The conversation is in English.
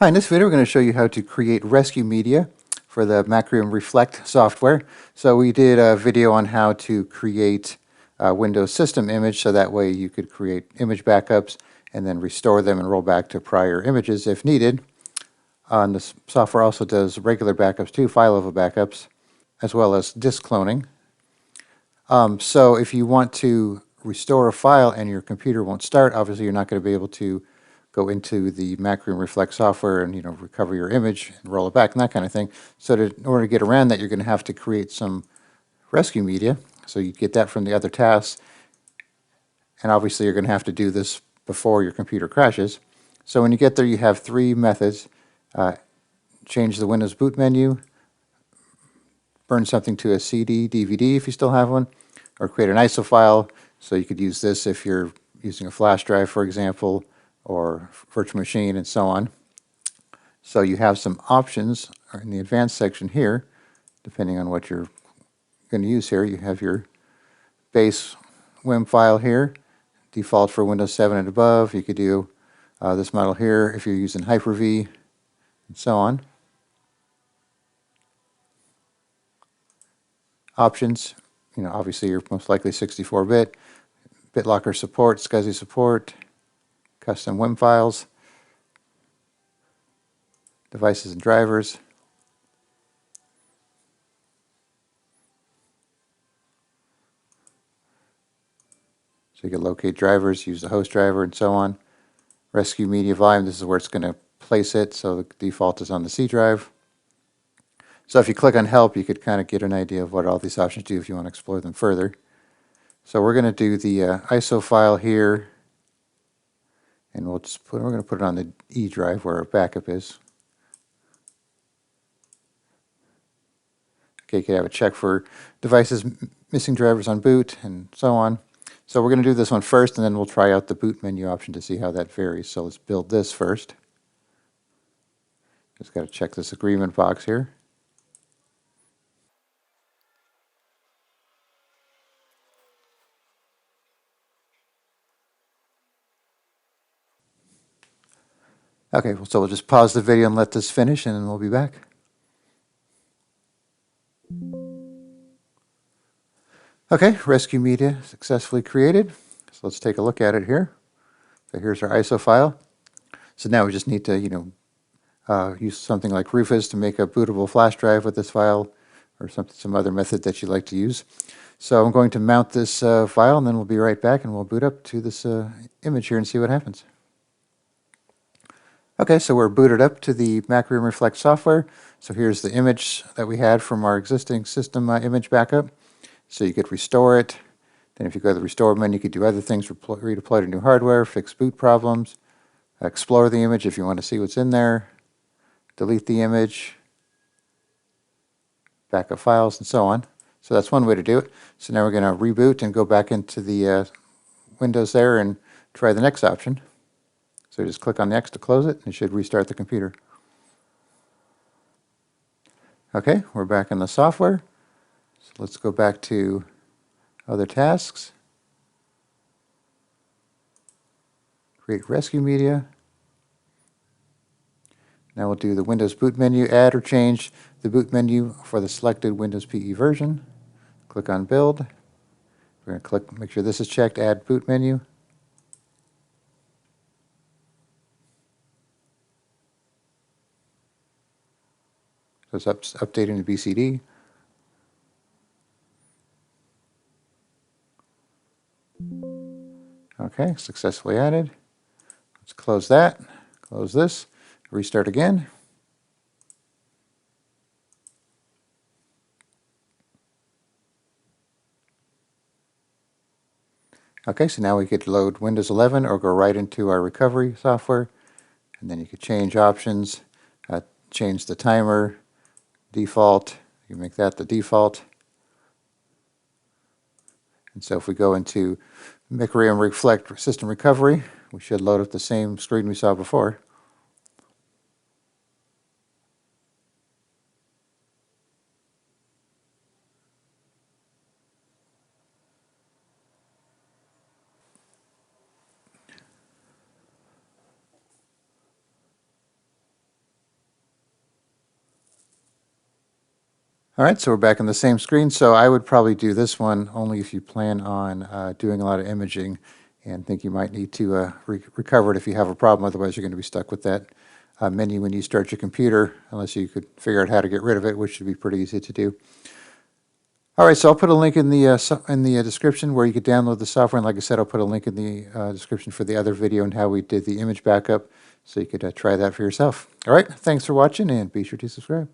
Hi, in this video we're going to show you how to create rescue media for the Macrium Reflect software. So we did a video on how to create a Windows system image so that way you could create image backups and then restore them and roll back to prior images if needed. And the software also does regular backups too, file level backups, as well as disk cloning. So if you want to restore a file and your computer won't start, obviously you're not going to be able to go into the Macrium Reflect software and recover your image and roll it back and that kind of thing. So in order to get around that, you're going to have to create some rescue media. So you get that from the other tasks, and obviously you're going to have to do this before your computer crashes. So when you get there, you have three methods. Change the Windows boot menu, burn something to a CD, DVD if you still have one, or create an ISO file. So you could use this if you're using a flash drive, for example, or virtual machine and so on. So you have some options in the advanced section here, depending on what you're going to use here. You have your base WIM file here, default for Windows 7 and above. You could do this model here if you're using Hyper-V and so on. Options, obviously you're most likely 64-bit. BitLocker support, SCSI support, custom WIM files, devices and drivers. So you can locate drivers, use the host driver, and so on. Rescue media volume, this is where it's going to place it, so the default is on the C drive. So if you click on help, you could kind of get an idea of what all these options do if you want to explore them further. So we're going to do the ISO file here, and we're going to put it on the E drive where our backup is. Okay, you could have a check for devices missing drivers on boot and so on. So we're going to do this one first, and then we'll try out the boot menu option to see how that varies. So let's build this first. Just got to check this agreement box here. Okay, so we'll just pause the video and let this finish, and then we'll be back. Okay, rescue media successfully created. So let's take a look at it here. So here's our ISO file. So now we just need to, use something like Rufus to make a bootable flash drive with this file, or some other method that you like to use. So I'm going to mount this file, and then we'll be right back, and we'll boot up to this image here and see what happens. Okay, so we're booted up to the Macrium Reflect software. So here's the image that we had from our existing system image backup. So you could restore it. Then if you go to the restore menu, you could do other things, redeploy to new hardware, fix boot problems, explore the image if you want to see what's in there, delete the image, backup files, and so on. So that's one way to do it. So now we're going to reboot and go back into the Windows there and try the next option. So just click on the X to close it, and it should restart the computer. Okay, we're back in the software. So let's go back to other tasks. Create rescue media. Now we'll do the Windows boot menu, add or change the boot menu for the selected Windows PE version. Click on Build. We're going to make sure this is checked, Add Boot Menu. So it's updating the BCD. Okay, successfully added. Let's close that, close this, restart again. Okay, so now we could load Windows 11 or go right into our recovery software, and then you could change options, change the timer, default, you can make that the default. And so if we go into Macrium Reflect System Recovery, we should load up the same screen we saw before. All right, so we're back on the same screen. So I would probably do this one only if you plan on doing a lot of imaging and think you might need to recover it if you have a problem. Otherwise, you're going to be stuck with that menu when you start your computer, unless you could figure out how to get rid of it, which should be pretty easy to do. All right, so I'll put a link in the description where you could download the software. And like I said, I'll put a link in the description for the other video and how we did the image backup, so you could try that for yourself. All right, thanks for watching, and be sure to subscribe.